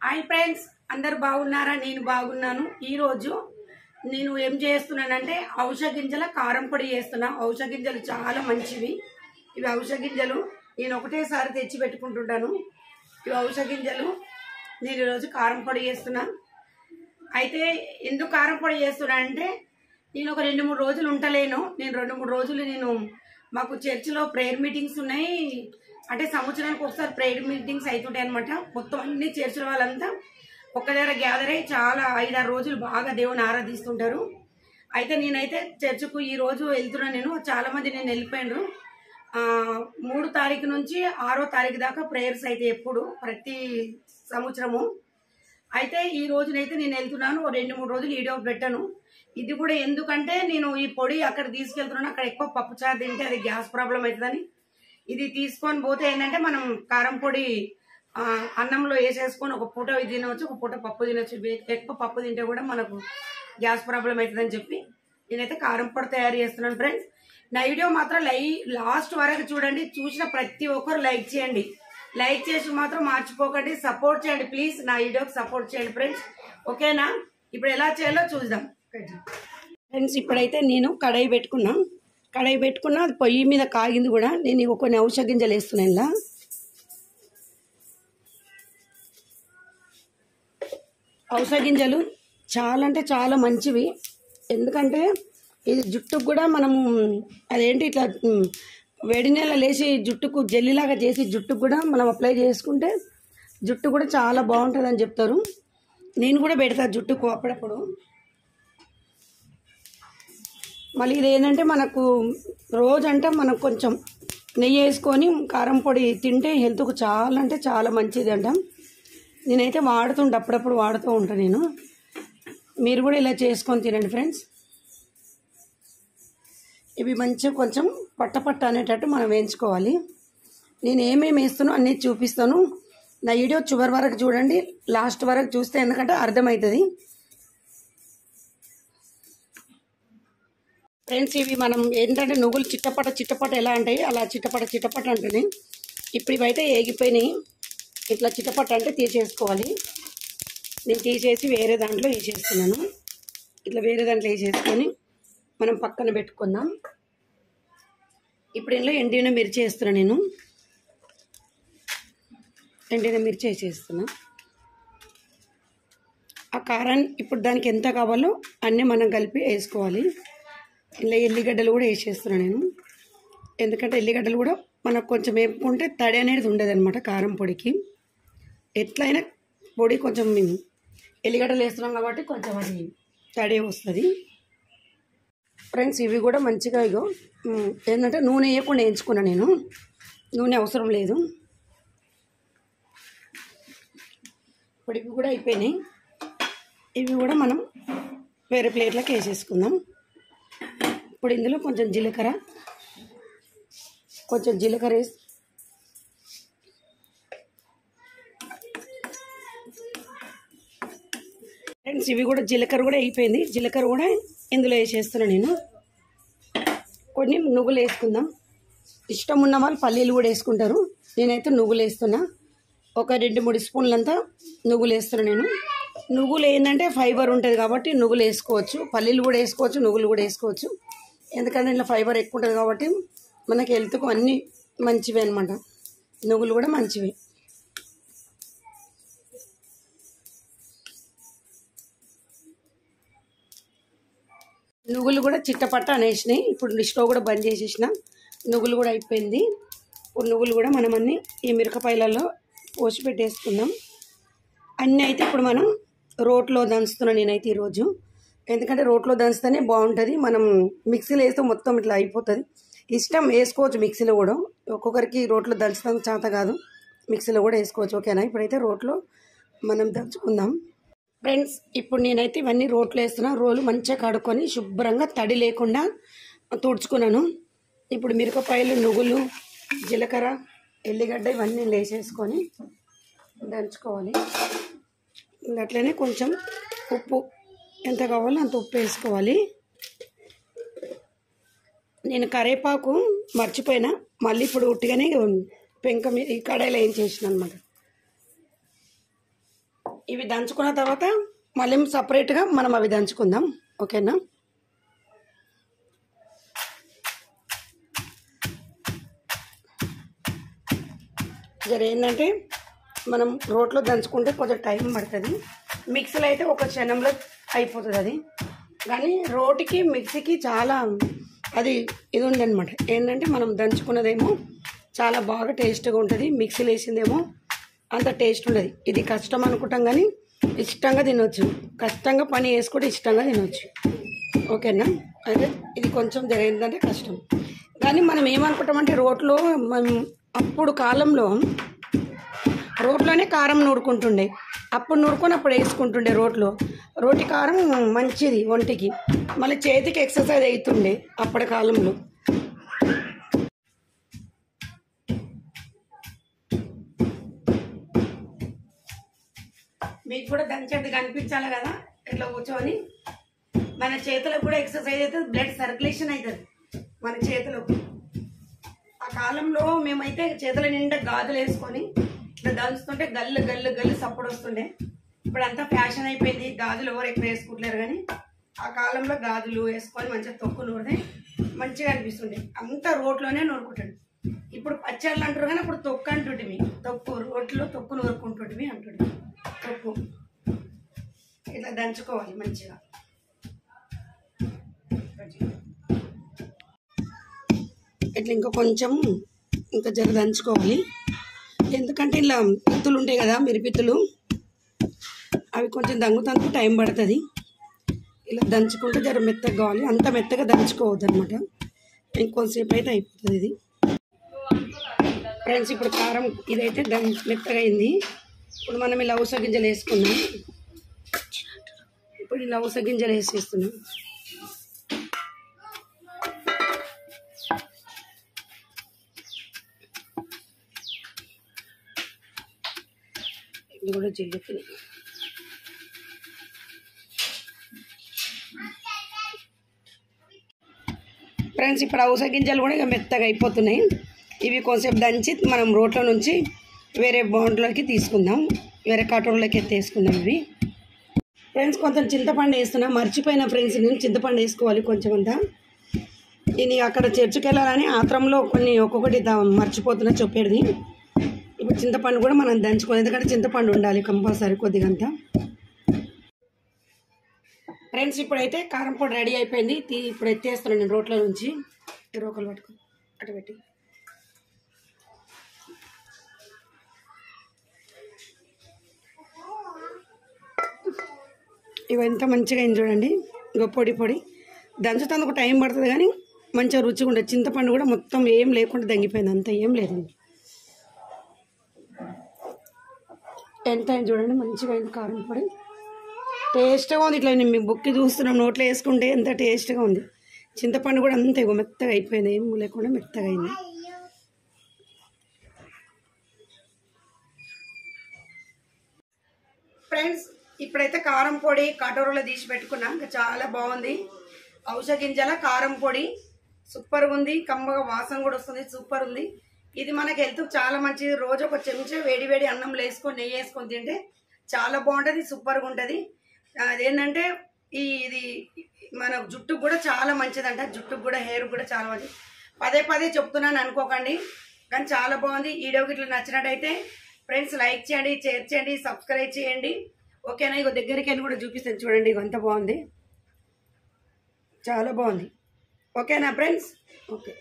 Hi friends, అందరు బాగున్నారా? నేను బాగున్నాను. ఈరోజు నేను ఏం చేస్తున్నానంటే ఔషధ గింజల కారం పొడి చేస్తున్నా. ఔషధ గింజలు చాలా మంచివి. ఇవి ఔషధ గింజలు నేను ఒకటేసారి తెచ్చి పెట్టుకుంటుంటాను. ఇవి ఔషధ గింజలు నేను ఈరోజు కారం పొడి చేస్తున్నా. అయితే ఎందుకు కారం పొడి చేస్తున్నా అంటే నేను ఒక 2-3 రోజులు ఉండలేను. నేను 2-3 రోజులు మాకు చర్చిలో ప్రేయర్ మీటింగ్స్ ఉన్నాయి. అంటే సంవత్సరానికి ఒకసారి ప్రేయర్ మీటింగ్స్ అవుతుంటాయి అనమాట. మొత్తం అన్ని చర్చిల వాళ్ళంతా ఒక దగ్గర గ్యాదర్ అయ్యి చాలా 5-6 రోజులు బాగా దేవుని ఆరాధిస్తుంటారు. అయితే నేనైతే చర్చకు ఈ రోజు వెళ్తున్నా. చాలా మంది వెళ్ళిపోయినారు. 3 తారీఖు నుంచి 6వ తారీఖు దాకా ప్రేయర్స్ అయితే ఎప్పుడు ప్రతి సంవత్సరము. అయితే ఈ రోజునైతే నేను వెళ్తున్నాను. 2-3 రోజులు వీడియో పెట్టాను. ఇది కూడా ఎందుకంటే నేను ఈ పొడి అక్కడ తీసుకెళ్తున్నాను. అక్కడ ఎక్కువ పప్పుచారు తింటే అది గ్యాస్ ప్రాబ్లం అవుతుందని ఇది తీసుకొని పోతే ఏంటంటే మనం కారం పొడి అన్నంలో వేసేసుకొని ఒక పూట ఇది తినవచ్చు, ఒక పూట పప్పు తినవచ్చు. ఎక్కువ పప్పు తింటే కూడా మనకు గ్యాస్ ప్రాబ్లం అవుతుందని చెప్పి నేనైతే కారం పొడి తయారు చేస్తున్నాను. ఫ్రెండ్స్, నా వీడియో మాత్రం లాస్ట్ వరకు చూడండి. చూసిన ప్రతి ఒక్కరు లైక్ చేయండి. లైక్ చేసి మాత్రం మర్చిపోకండి. సపోర్ట్ చేయండి ప్లీజ్. నా వీడియోకి సపోర్ట్ చేయండి ఫ్రెండ్స్, ఓకేనా? ఇప్పుడు ఎలా చేయాలో చూద్దాం ఫ్రెండ్స్. ఇప్పుడైతే నేను కడాయి పెట్టుకున్నా. అది పొయ్యి మీద కాగింది కూడా. నేను కొన్ని ఔషధ గింజలు వేస్తున్నాను. ఇలా ఔషధ గింజలు చాలా అంటే చాలా మంచివి. ఎందుకంటే ఇది జుట్టుకు కూడా మనము అదేంటి ఇట్లా వేడి నీళ్ళ లేచి జుట్టుకు జెల్లీలాగా చేసి జుట్టుకు కూడా మనం అప్లై చేసుకుంటే జుట్టు కూడా చాలా బాగుంటుంది అని చెప్తారు. నేను కూడా పెడతా జుట్టుకు అప్పుడప్పుడు. మళ్ళీ ఇది ఏంటంటే మనకు రోజంటే మనకు కొంచెం నెయ్యి వేసుకొని కారం పొడి తింటే హెల్త్కు చాలా అంటే చాలా మంచిది అంట. నేనైతే అప్పుడప్పుడు వాడుతూ ఉంటాను నేను. మీరు కూడా ఇలా చేసుకొని తినండి ఫ్రెండ్స్. ఇవి మంచిగా కొంచెం పట్ట అనేటట్టు మనం వేయించుకోవాలి. నేను ఏమేమి వేస్తానో అన్నీ చూపిస్తాను. నా వీడియో చివరి వరకు చూడండి, లాస్ట్ వరకు చూస్తే ఎందుకంటే అర్థమవుతుంది ఫ్రెండ్స్. ఇవి మనం ఏంటంటే నువ్వులు చిట్టపట ఎలా అంటాయి అలా చిట్టపట అంటుంది. ఇప్పుడు ఇవైతే ఏగిపోయినాయి. ఇట్లా చిట్టపట అంటే తీసేసుకోవాలి. నేను తీసేసి వేరే దాంట్లో వేసేస్తున్నాను. ఇట్లా వేరే దాంట్లో వేసేసుకొని మనం పక్కన పెట్టుకుందాం. ఇప్పుడు ఇందులో ఎండిన మిర్చి వేస్తున్నా. నేను ఎండిన మిర్చి వేసేస్తున్నా. ఆ కారాన్ని ఇప్పుడు దానికి ఎంత కావాలో అన్నీ మనం కలిపి వేసుకోవాలి. ఇలా ఎల్లిగడ్డలు కూడా వేసేస్తున్నాను నేను. ఎందుకంటే ఎల్లిగడ్డలు కూడా మనకు కొంచెం వేపుకుంటే తడి అనేది ఉండదు అనమాట కారం పొడికి. ఎట్లయినా పొడి కొంచెం ఎల్లిగడ్డలు వేస్తున్నాం కాబట్టి కొంచెం అది తడి వస్తుంది ఫ్రెండ్స్. ఇవి కూడా మంచిగా ఇగో ఏంటంటే నూనె వేయకుండా వేయించుకున్నా నేను. నూనె అవసరం లేదు. ఇప్పుడు ఇవి కూడా అయిపోయినాయి. ఇవి కూడా మనం వేరే ప్లేట్లోకి వేసేసుకుందాం. ఇప్పుడు ఇందులో కొంచెం జీలకర్ర వేసి ఫ్రెండ్స్ ఇవి కూడా జీలకర్ర కూడా అయిపోయింది. జీలకర్ర కూడా ఇందులో వేసేస్తున్నాను నేను. కొన్ని నువ్వులు వేసుకుందాం. ఇష్టం ఉన్న వాళ్ళు పల్లీలు కూడా వేసుకుంటారు. నేనైతే నువ్వులు వేస్తున్నా. ఒక 2-3 స్పూన్లంతా నువ్వులు వేస్తున్నాను నేను. నువ్వులు ఏంటంటే ఫైబర్ ఉంటుంది కాబట్టి నువ్వులు వేసుకోవచ్చు. పల్లీలు కూడా వేసుకోవచ్చు, నువ్వులు కూడా వేసుకోవచ్చు. ఎందుకంటే ఇంట్లో ఫైబర్ ఎక్కువ ఉంటుంది కాబట్టి మనకి హెల్త్కు అన్నీ మంచివి అనమాట. నువ్వులు కూడా మంచివి. నువ్వులు కూడా చిట్టపట్ట అనేసినాయి. ఇప్పుడు స్టవ్ కూడా బంద్ చేసేసిన. నువ్వులు కూడా అయిపోయింది. ఇప్పుడు నువ్వులు కూడా మనం అన్నీ ఈ మిరపకాయలలో పోసి పెట్టేసుకుందాం. అన్నీ అయితే ఇప్పుడు మనం రోట్లో దంచుతున్నాను నేనైతే ఈరోజు. ఎందుకంటే రోట్లో దంచితేనే బాగుంటుంది. మనం మిక్సీలో వేస్తే మొత్తం ఇట్లా అయిపోతుంది. ఇష్టం వేసుకోవచ్చు మిక్సీలో కూడా. ఒక్కొక్కరికి రోట్లో దంచడం చేత కాదు, మిక్సీలో కూడా వేసుకోవచ్చు. ఓకేనా? ఇప్పుడైతే రోట్లో మనం దంచుకుందాం ఫ్రెండ్స్. ఇప్పుడు నేనైతే ఇవన్నీ రోట్లో వేస్తున్నా. రోలు మంచిగా కడుక్కొని శుభ్రంగా తడి లేకుండా తుడుచుకున్నాను. ఇప్పుడు మిరపకాయలు, నువ్వులు, జీలకర్ర, ఎల్లిగడ్డ ఇవన్నీ వేసేసుకొని దంచుకోవాలి. అట్లనే కొంచెం ఉప్పు ఎంత కావాలో అంత ఉప్పు వేసుకోవాలి. నేను కరేపాకు మర్చిపోయినా, మళ్ళీ ఇప్పుడు ఉట్టిగానే పెంక మీద ఈ కడాయిలో ఏం చేసిన అనమాట. ఇవి దంచుకున్న తర్వాత మళ్ళీ సపరేట్గా మనం అవి దంచుకుందాం. ఓకేనా? జర ఏంటంటే మనం రోట్లో దంచుకుంటే కొంచెం టైం పడుతుంది. మిక్సీలో అయితే ఒక క్షణంలో అయిపోతుంది అది. కానీ రోటికి మిక్సీకి చాలా అది ఇది ఉందన్నమాట. ఏంటంటే మనం దంచుకున్నదేమో చాలా బాగా టేస్ట్గా ఉంటుంది, మిక్సీలో వేసిందేమో అంత టేస్ట్ ఉండదు. ఇది కష్టం అనుకుంటాం కానీ ఇష్టంగా తినొచ్చు. కష్టంగా పని వేసుకుంటే ఇష్టంగా తినొచ్చు. ఓకేనా? అయితే ఇది కొంచెం జరిగిందంటే కష్టం. కానీ మనం ఏమనుకుంటామంటే రోట్లో మనం అప్పుడు కాలంలో రోట్లోనే కారం నూరుకుంటుండే. అప్పుడు నూరుకొని అప్పుడు వేసుకుంటుండే రోట్లో. రోటి కారం మంచిది ఒంటికి, మళ్ళీ చేతికి ఎక్సర్సైజ్ అవుతుండే అప్పటి కాలంలో. మీకు కూడా దంచేది కనిపించాలి కదా, ఇట్లా కూర్చొని మన చేతులకు కూడా ఎక్సర్సైజ్ అవుతుంది, బ్లడ్ సర్క్యులేషన్ అవుతుంది మన చేతులకు. ఆ కాలంలో మేమైతే చేతుల నిండా గాజులు వేసుకొని ఇట్లా దంచుతుంటే గల్లు గల్లు గల్లు సప్పుడు వస్తుండే. ఇప్పుడు అంతా ఫ్యాషన్ అయిపోయింది, గాజులు ఎవరు ఎక్కువ వేసుకుంటలేరు. కానీ ఆ కాలంలో గాజులు వేసుకొని మంచిగా తొక్కు నూరితే మంచిగా అనిపిస్తుండే. అంతా రోట్లోనే నూరుకుంటుండే. ఇప్పుడు పచ్చళ్ళు అంటారు కానీ అప్పుడు తొక్కు అంటుంటిమి. తొక్కు రోట్లో తొక్కు నూరుకుంటుంటిమి అంటుండే. తొక్కు ఇట్లా దంచుకోవాలి మంచిగా. ఇట్లా ఇంకా కొంచెం ఇంకా జర దంచుకోవాలి. ఎందుకంటే ఇలా పిత్తులు ఉంటాయి కదా, మిరిపిత్తులు, అవి కొంచెం దంగుతందుకు టైం పడుతుంది. ఇలా దంచుకుంటే జర మెత్తగా కావాలి. అంత మెత్తగా దంచుకోవద్దు అనమాట. ఇంకొంతసేపు అయితే అయిపోతుంది ఇది. ఫ్రెండ్స్ ఇప్పుడు కారం ఇదైతే మెత్తగా అయింది. ఇప్పుడు మనం ఇలా ఉస గింజలు వేసుకున్నాం. ఇప్పుడు ఇలా ఉస గింజలు వేసేస్తున్నాం. ఇది కూడా జిల్లుతుంది. ఫ్రెండ్స్ ఇప్పుడు అవస గింజలు కూడా ఇక మెత్తగా అయిపోతున్నాయి. ఇవి కొంచెంసేపు దంచి మనం రోట్లో నుంచి వేరే బౌండ్లోకి తీసుకుందాం, వేరే కటోరలోకి ఎత్తేసుకుందాం ఇవి. ఫ్రెండ్స్ కొంచెం చింతపండు వేస్తున్నాం, మర్చిపోయిన ఫ్రెండ్స్ నేను చింతపండు వేసుకోవాలి కొంచెం అంతా. ఇది అక్కడ చర్చికి వెళ్ళాలని ఆత్రంలో కొన్ని ఒక్కొక్కటి మర్చిపోతున్నా చెప్పేది. ఇప్పుడు చింతపండు కూడా మనం దంచుకోవాలి, ఎందుకంటే చింతపండు ఉండాలి కంపల్సరీ కొద్దిగంతా. ఫ్రెండ్స్ ఇప్పుడైతే కారం పొడి రెడీ అయిపోయింది. ఇప్పుడు ఎత్తేస్తున్నాను నేను రోట్లో నుంచి. రోకలు పట్టుకో అటు పెట్టి. ఇవంతా మంచిగా అయింది చూడండి. ఇక పొడి పొడి దంచుతందుకు టైం పడుతుంది కానీ మంచిగా రుచిగా ఉంటుంది. చింతపండు కూడా మొత్తం ఏం లేకుండా దంగిపోయింది, అంతా ఏం లేదండి. ఎంత అయింది చూడండి, మంచిగా అయింది కారం పొడి. టేస్ట్గా ఉంది. ఇట్లా నేను మీ బుక్కి చూస్తున్నాం, నోట్లో వేసుకుంటే ఎంత టేస్ట్గా ఉంది. చింతపండు కూడా అంతే మెత్తగా అయిపోయింది, ఏం లేకుండా మెత్తగా అయింది. ఫ్రెండ్స్ ఇప్పుడైతే కారం పొడి కటోరలో తీసి పెట్టుకున్నాం. ఇంకా చాలా బాగుంది. ఔషధ గింజల కారం పొడి సూపర్గా ఉంది. కమ్మగా వాసన కూడా వస్తుంది, సూపర్ ఉంది. ఇది మనకి హెల్త్ చాలా మంచిది. రోజు ఒక చెంచా వేడి వేడి అన్నంలో వేసుకొని నెయ్యి వేసుకొని తింటే చాలా బాగుంటుంది, సూపర్గా ఉంటుంది. అదేంటంటే ఇది మన జుట్టుకు కూడా చాలా మంచిదంట. జుట్టుకు కూడా, హెయిర్ కూడా చాలా మంచిది. పదే పదే చెప్తున్నాను అనుకోకండి, కానీ చాలా బాగుంది. ఈ వీడియోకి ఇట్లా నచ్చినట్టయితే ఫ్రెండ్స్ లైక్ చేయండి, షేర్ చేయండి, సబ్స్క్రైబ్ చేయండి. ఓకేనా? ఇక దగ్గరికి వెళ్ళి కూడా చూపిస్తాను చూడండి. ఇక అంత బాగుంది, చాలా బాగుంది. ఓకేనా ఫ్రెండ్స్? ఓకే.